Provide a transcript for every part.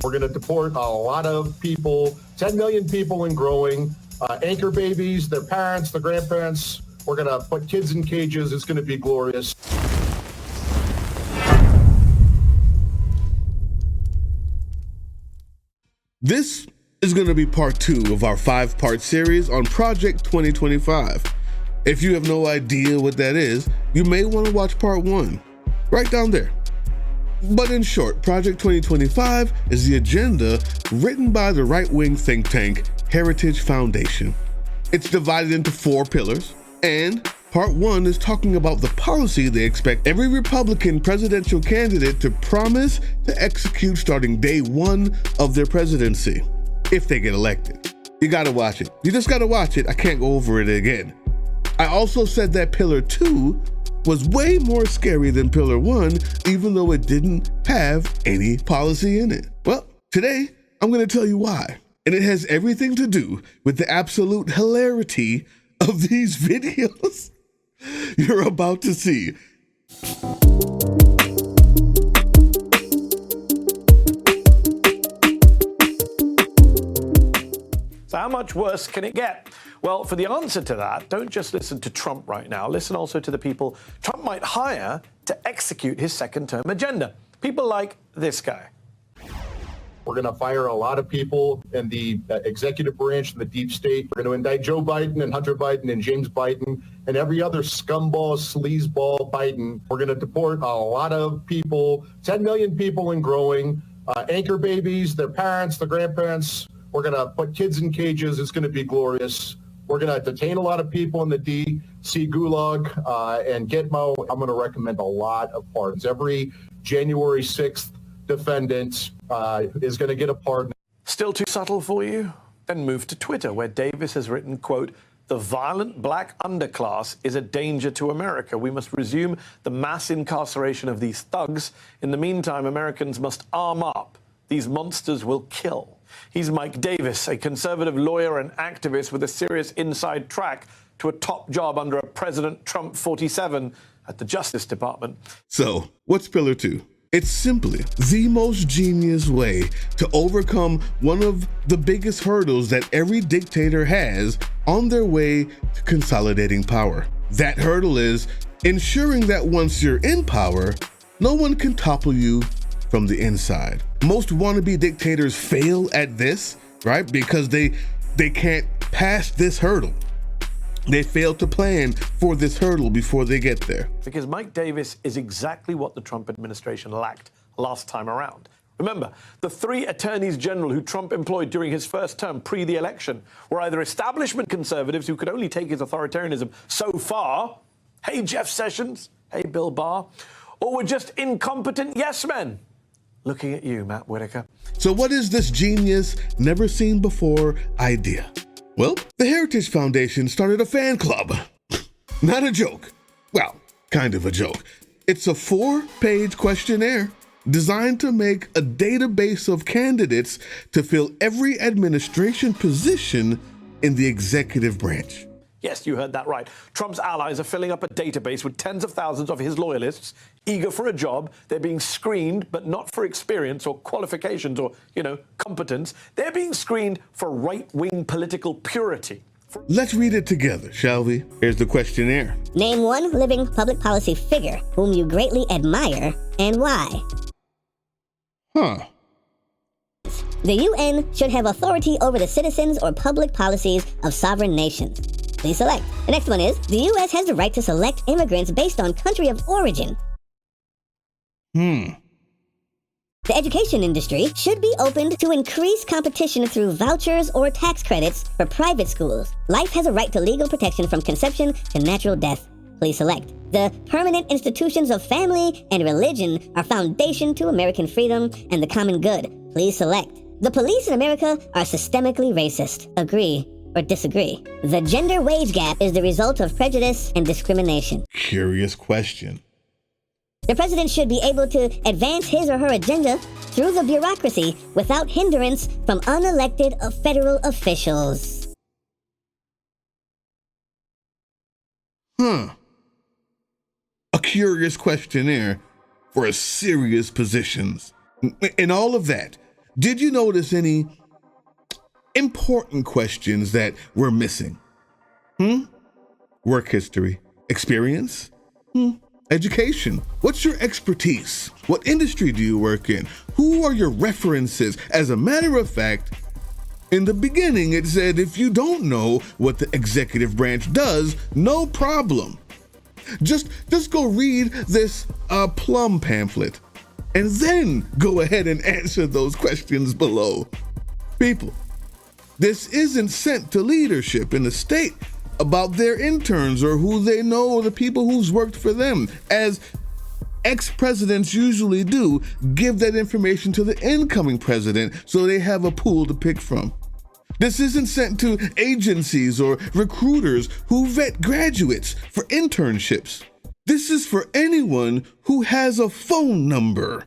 We're going to deport a lot of people, 10 million people and growing, anchor babies, their parents, their grandparents. We're going to put kids in cages. It's going to be glorious. This is going to be part 2 of our 5-part series on Project 2025. If you have no idea what that is, you may want to watch part 1, right down there. But in short, Project 2025 is the agenda written by the right-wing think tank Heritage Foundation. It's divided into 4 pillars, and part 1 is talking about the policy they expect every Republican presidential candidate to promise to execute starting day 1 of their presidency, if they get elected. You gotta watch it. You just gotta watch it. I can't go over it again. I also said that pillar 2 was way more scary than pillar 1, even though it didn't have any policy in it. Well, today I'm gonna tell you why. And it has everything to do with the absolute hilarity of these videos you're about to see. So how much worse can it get? Well, for the answer to that, don't just listen to Trump right now. Listen also to the people Trump might hire to execute his second-term agenda. People like this guy. We're going to fire a lot of people in the executive branch and the deep state. We're going to indict Joe Biden and Hunter Biden and James Biden and every other scumball, sleazeball Biden. We're going to deport a lot of people, 10 million people and growing, anchor babies, their parents, their grandparents. We're going to put kids in cages. It's going to be glorious. We're going to detain a lot of people in the DC Gulag and Gitmo. I'm going to recommend a lot of pardons. Every January 6th defendant is going to get a pardon. Still too subtle for you? Then move to Twitter, where Davis has written, quote, "The violent black underclass is a danger to America. We must resume the mass incarceration of these thugs. In the meantime, Americans must arm up. These monsters will kill." He's Mike Davis, a conservative lawyer and activist with a serious inside track to a top job under a President Trump 47 at the Justice Department. So, what's pillar 2? It's simply the most genius way to overcome one of the biggest hurdles that every dictator has on their way to consolidating power. That hurdle is ensuring that once you're in power, no one can topple you from the inside. Most wannabe dictators fail at this, right? Because they can't pass this hurdle. They fail to plan for this hurdle before they get there. Because Mike Davis is exactly what the Trump administration lacked last time around. Remember, the 3 attorneys general who Trump employed during his first term pre the election were either establishment conservatives who could only take his authoritarianism so far, hey Jeff Sessions, hey Bill Barr, or were just incompetent yes men. Looking at you, Matt Whitaker. So what is this genius, never seen before idea? Well, the Heritage Foundation started a fan club. Not a joke. Well, kind of a joke. It's a 4-page questionnaire designed to make a database of candidates to fill every administration position in the executive branch. Yes, you heard that right. Trump's allies are filling up a database with tens of thousands of his loyalists, eager for a job. They're being screened, but not for experience or qualifications or, competence. They're being screened for right-wing political purity. Let's read it together, shall we? Here's the questionnaire. Name one living public policy figure whom you greatly admire and why. The UN should have authority over the citizens or public policies of sovereign nations. Please select. The next one is, the U.S. has the right to select immigrants based on country of origin. The education industry should be opened to increase competition through vouchers or tax credits for private schools. Life has a right to legal protection from conception to natural death. Please select. The permanent institutions of family and religion are foundation to American freedom and the common good. Please select. The police in America are systemically racist. Agree or disagree. The gender wage gap is the result of prejudice and discrimination. Curious question. The president should be able to advance his or her agenda through the bureaucracy without hindrance from unelected federal officials. A curious questionnaire for a serious positions. In all of that, Did you notice any important questions that we're missing? Work history, experience, education. What's your expertise? What industry do you work in? Who are your references? As a matter of fact, in the beginning, it said if you don't know what the executive branch does, no problem. Just go read this plum pamphlet and then go ahead and answer those questions below. People, this isn't sent to leadership in the state about their interns or who they know or the people who's worked for them, as ex-presidents usually do, give that information to the incoming president so they have a pool to pick from. This isn't sent to agencies or recruiters who vet graduates for internships. This is for anyone who has a phone number.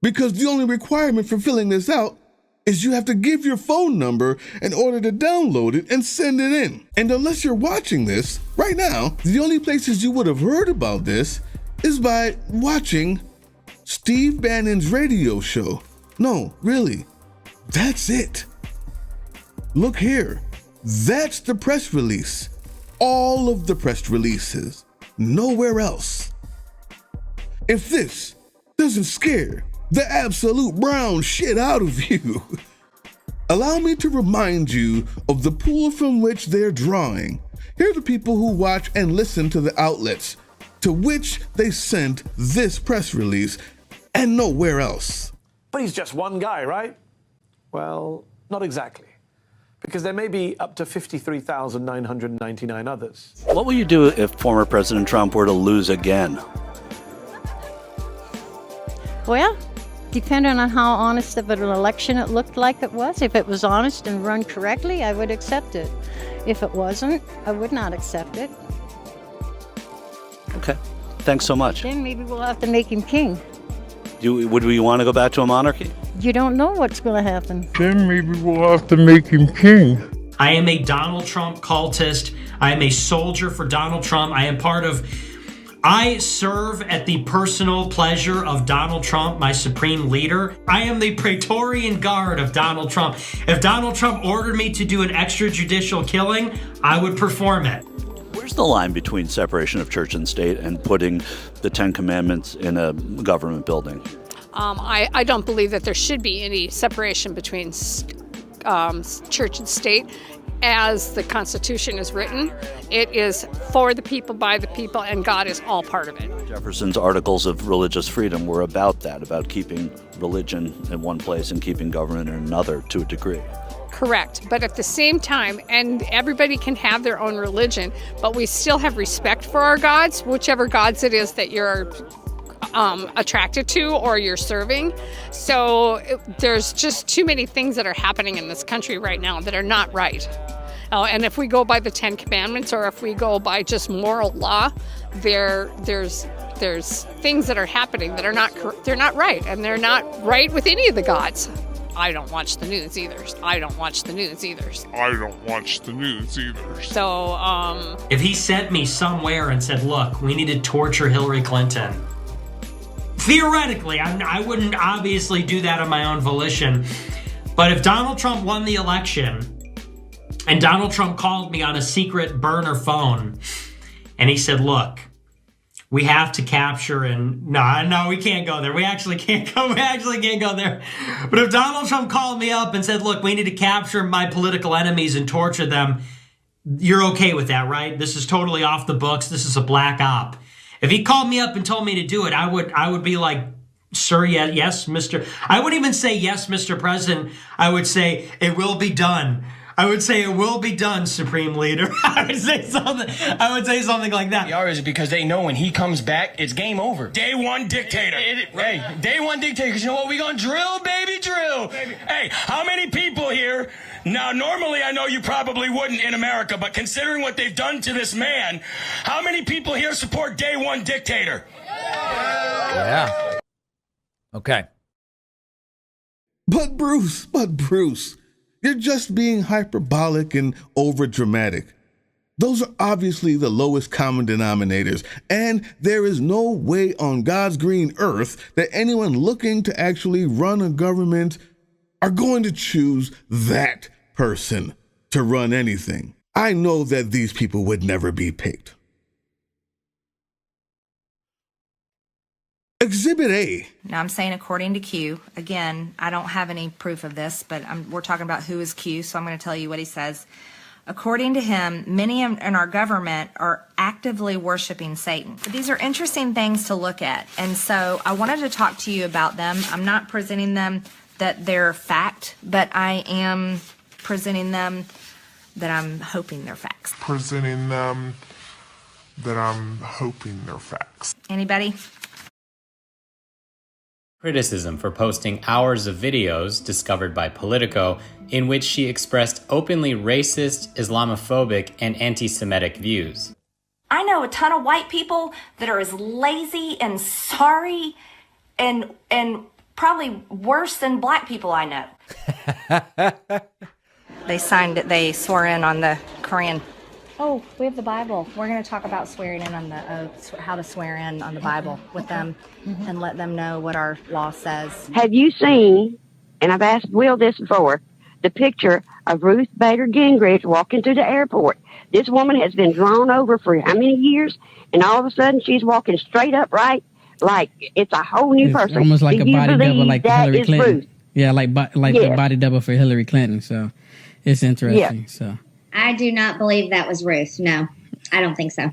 Because the only requirement for filling this out is you have to give your phone number in order to download it and send it in. And unless you're watching this right now, the only places you would have heard about this is by watching Steve Bannon's radio show. No, really, that's it. Look here, that's the press release. All of the press releases, nowhere else. If this doesn't scare the absolute brown shit out of you, allow me to remind you of the pool from which they're drawing. Here are the people who watch and listen to the outlets to which they sent this press release and nowhere else. But he's just one guy, right? Well, not exactly. Because there may be up to 53,999 others. What will you do if former President Trump were to lose again? Well, depending on how honest of an election it looked like it was, if it was honest and run correctly, I would accept it. If it wasn't, I would not accept it. Okay, thanks so much. Then maybe we'll have to make him king. Would we want to go back to a monarchy? You don't know what's going to happen. Then maybe we'll have to make him king. I am a Donald Trump cultist. I am a soldier for Donald Trump. I serve at the personal pleasure of Donald Trump, my supreme leader. I am the Praetorian Guard of Donald Trump. If Donald Trump ordered me to do an extrajudicial killing, I would perform it. Where's the line between separation of church and state and putting the Ten Commandments in a government building? I don't believe that there should be any separation between church and state. As the Constitution is written, it is for the people, by the people, and God is all part of it. Jefferson's Articles of Religious Freedom were about that, about keeping religion in one place and keeping government in another to a degree. Correct. But at the same time, and everybody can have their own religion, but we still have respect for our gods, whichever gods it is that you're attracted to or you're serving. So there's just too many things that are happening in this country right now that are not right. And if we go by the Ten Commandments or if we go by just moral law, there's things that are happening that are they're not right, and they're not right with any of the gods. I don't watch the news either. So, if he sent me somewhere and said, look, we need to torture Hillary Clinton, theoretically, I wouldn't obviously do that on my own volition. But if Donald Trump won the election and Donald Trump called me on a secret burner phone and he said, look, we have to capture and no, we can't go there. We actually can't go there. But if Donald Trump called me up and said, look, we need to capture my political enemies and torture them, you're okay with that, right? This is totally off the books. This is a black op. If he called me up and told me to do it, I would be like, sir, yes, Mr. I wouldn't even say yes, Mr. President. I would say it will be done. I would say it will be done, Supreme Leader. I would say something like that. Is because they know when he comes back, it's game over. Day one dictator. Hey, day one dictator. Because you know what? We gonna drill, baby, drill. Baby. Hey, how many people here? Now, normally I know you probably wouldn't in America, but considering what they've done to this man, how many people here support day one dictator? Yeah. Okay. But Bruce, you're just being hyperbolic and overdramatic. Those are obviously the lowest common denominators, and there is no way on God's green earth that anyone looking to actually run a government are going to choose that person to run anything. I know that these people would never be picked. Exhibit A. Now I'm saying according to Q. Again, I don't have any proof of this, but we're talking about who is Q, so I'm going to tell you what he says. According to him, many in our government are actively worshiping Satan. These are interesting things to look at, and so I wanted to talk to you about them. I'm not presenting them that they're fact, but I am presenting them that I'm hoping they're facts. Presenting them that I'm hoping they're facts. Anybody? Criticism for posting hours of videos discovered by Politico in which she expressed openly racist, Islamophobic, and anti-Semitic views. I know a ton of white people that are as lazy and sorry and probably worse than black people I know. They signed it, they swore in on the Korean. Oh, we have the Bible. We're going to talk about swearing in on the, how to swear in on the Bible with them and let them know what our law says. Have you seen, and I've asked Will this before, the picture of Ruth Bader Gingrich walking through the airport? This woman has been drawn over for how many years, and all of a sudden she's walking straight upright like it's a whole new person. Almost like Do a you body double believe like that Hillary is Clinton. Ruth? Yeah, like the body double for Hillary Clinton. So it's interesting. Yeah. So I do not believe that was Ruth. No, I don't think so.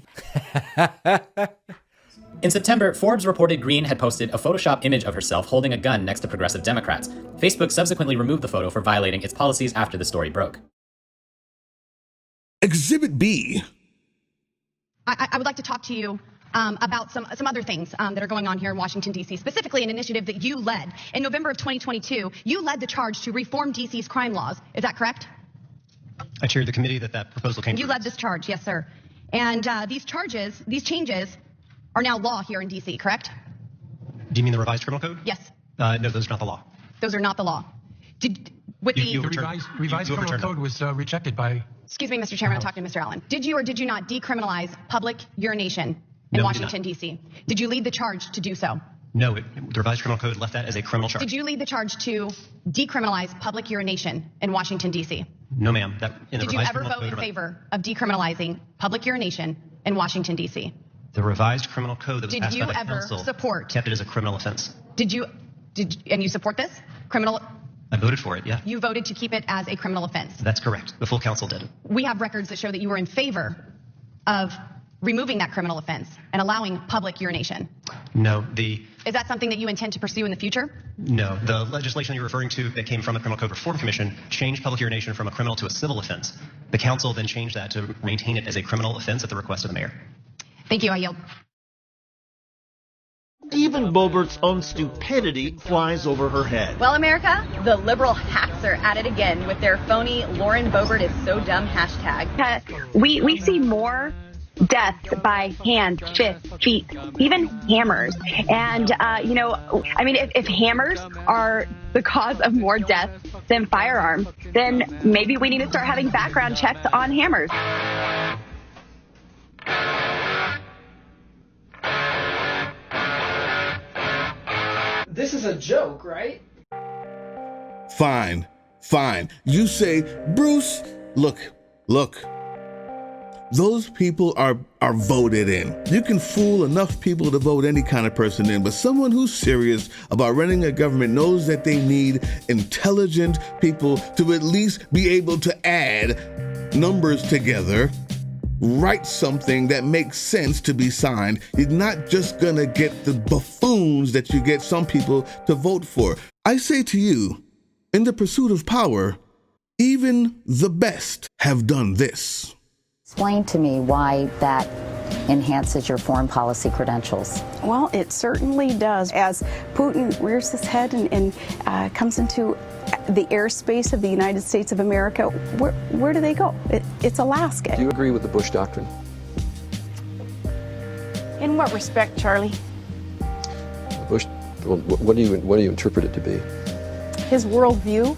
In September, Forbes reported Green had posted a Photoshop image of herself holding a gun next to progressive Democrats. Facebook subsequently removed the photo for violating its policies after the story broke. Exhibit B. I would like to talk to you about some other things that are going on here in Washington, D.C., specifically an initiative that you led. In November of 2022, you led the charge to reform D.C.'s crime laws. Is that correct? I chaired the committee that proposal came You led this charge, yes, sir. And these changes are now law here in D.C., correct? Do you mean the revised criminal code? Yes. No, those are not the law. Those are not the law. The revised criminal code was rejected by... Excuse me, Mr. Chairman, I'm talking to Mr. Allen. Did you or did you not decriminalize public urination in Washington, D.C.? Did you lead the charge to do so? No, the revised criminal code left that as a criminal charge. Did you lead the charge to decriminalize public urination in Washington, D.C.? No, ma'am. Did you ever vote in favor of decriminalizing public urination in Washington, D.C.? The revised criminal code that was Did passed you by the ever council support? kept it as a criminal offense. And you support this? I voted for it, yeah. You voted to keep it as a criminal offense. That's correct. The full council did. We have records that show that you were in favor of removing that criminal offense and allowing public urination. No, Is that something that you intend to pursue in the future? No, the legislation you're referring to that came from the Criminal Code Reform Commission changed public urination from a criminal to a civil offense. The council then changed that to maintain it as a criminal offense at the request of the mayor. Thank you. I yield. Even Boebert's own stupidity flies over her head. Well, America, the liberal hacks are at it again with their phony Lauren Boebert is so dumb hashtag. We see more death by hand, fists, feet, even hammers. And, if hammers are the cause of more death than firearms, then maybe we need to start having background checks on hammers. This is a joke, right? Fine. You say, Bruce, look. Those people are voted in. You can fool enough people to vote any kind of person in, but someone who's serious about running a government knows that they need intelligent people to at least be able to add numbers together, write something that makes sense to be signed. You're not just gonna get the buffoons that you get some people to vote for. I say to you, in the pursuit of power, even the best have done this. Explain to me why that enhances your foreign policy credentials. Well, it certainly does. As Putin rears his head and comes into the airspace of the United States of America, where do they go? It's Alaska. Do you agree with the Bush doctrine? In what respect, Charlie? Bush, what do you interpret it to be? His worldview?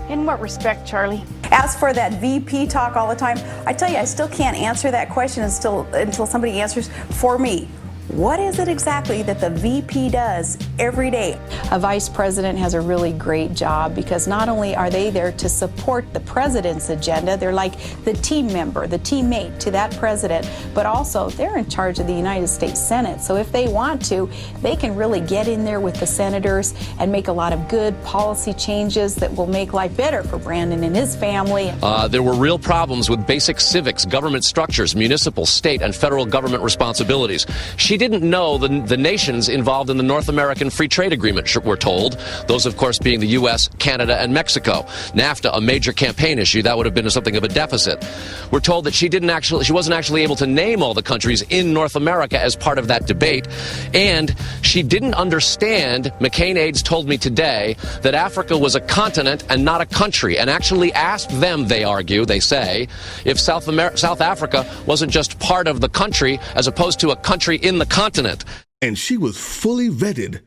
In what respect, Charlie? As for that VP talk all the time, I tell you, I still can't answer that question until somebody answers for me. What is is it exactly that the VP does every day? A vice president has a really great job because not only are they there to support the president's agenda, they're like the team member, the teammate to that president, but also they're in charge of the United States Senate. So if they want to, they can really get in there with the senators and make a lot of good policy changes that will make life better for Brandon and his family. There were real problems with basic civics, government structures, municipal, state, and federal government responsibilities. She didn't know the nations involved in the North American Free Trade Agreement, we're told. Those, of course, being the U.S., Canada, and Mexico. NAFTA, a major campaign issue, that would have been something of a deficit. We're told that she wasn't actually able to name all the countries in North America as part of that debate. And she didn't understand, McCain aides told me today, that Africa was a continent and not a country, and actually asked them, they argue, they say, if South Africa wasn't just part of the country as opposed to a country in the continent. And she was fully vetted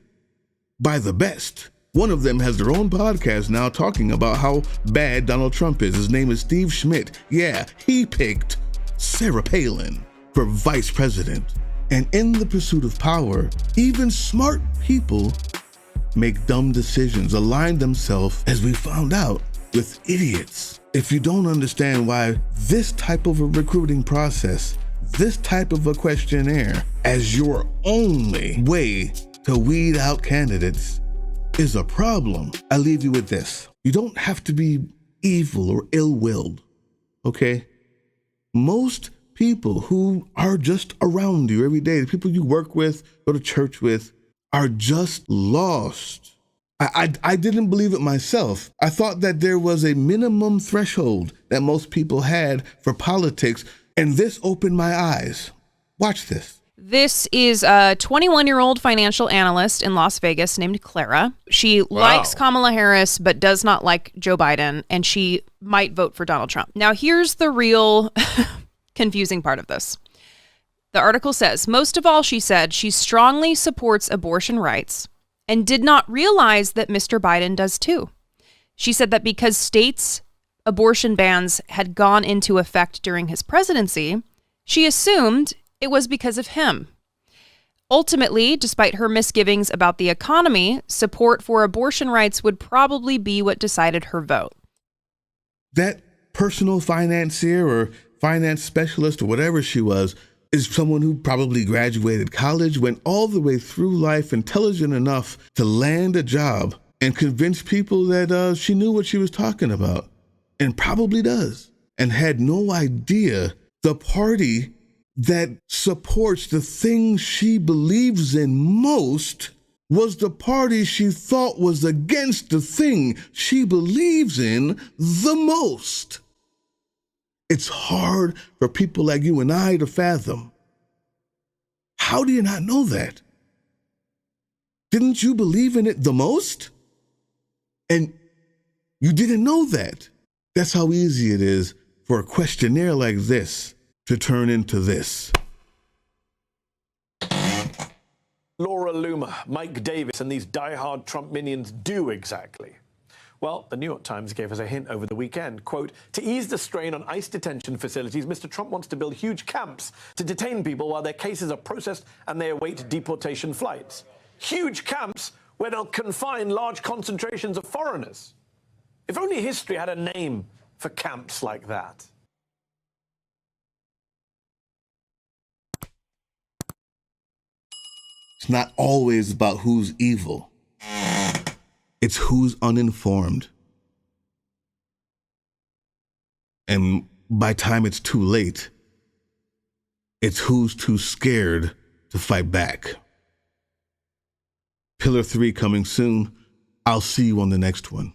by the best. One of them has their own podcast now talking about how bad Donald Trump is. His name is Steve Schmidt. Yeah, he picked Sarah Palin for vice president. And in the pursuit of power, even smart people make dumb decisions, align themselves, as we found out, with idiots. If you don't understand why this type of a recruiting process, this type of a questionnaire, as your only way to weed out candidates is a problem, I leave you with this. You don't have to be evil or ill-willed, okay? Most people who are just around you every day, the people you work with, go to church with, are just lost. I didn't believe it myself. I thought that there was a minimum threshold that most people had for politics, and this opened my eyes. Watch this. This is a 21-year-old financial analyst in Las Vegas named Clara. She likes Kamala Harris, but does not like Joe Biden, and she might vote for Donald Trump. Now, here's the real confusing part of this. The article says, most of all, she said, she strongly supports abortion rights and did not realize that Mr. Biden does too. She said that because states' abortion bans had gone into effect during his presidency, she assumed it was because of him. Ultimately, despite her misgivings about the economy, support for abortion rights would probably be what decided her vote. That personal financier or finance specialist or whatever she was is someone who probably graduated college, went all the way through life, intelligent enough to land a job and convince people that she knew what she was talking about, and probably does, and had no idea the party that supports the thing she believes in most was the party she thought was against the thing she believes in the most. It's hard for people like you and I to fathom. How do you not know that? Didn't you believe in it the most? And you didn't know that. That's how easy it is for a questionnaire like this to turn into this. Laura Loomer, Mike Davis, and these diehard Trump minions do exactly? Well, the New York Times gave us a hint over the weekend. Quote, to ease the strain on ICE detention facilities, Mr. Trump wants to build huge camps to detain people while their cases are processed and they await deportation flights. Huge camps where they'll confine large concentrations of foreigners. If only history had a name for camps like that. It's not always about who's evil. It's who's uninformed. And by the time it's too late, it's who's too scared to fight back. Pillar 3 coming soon. I'll see you on the next one.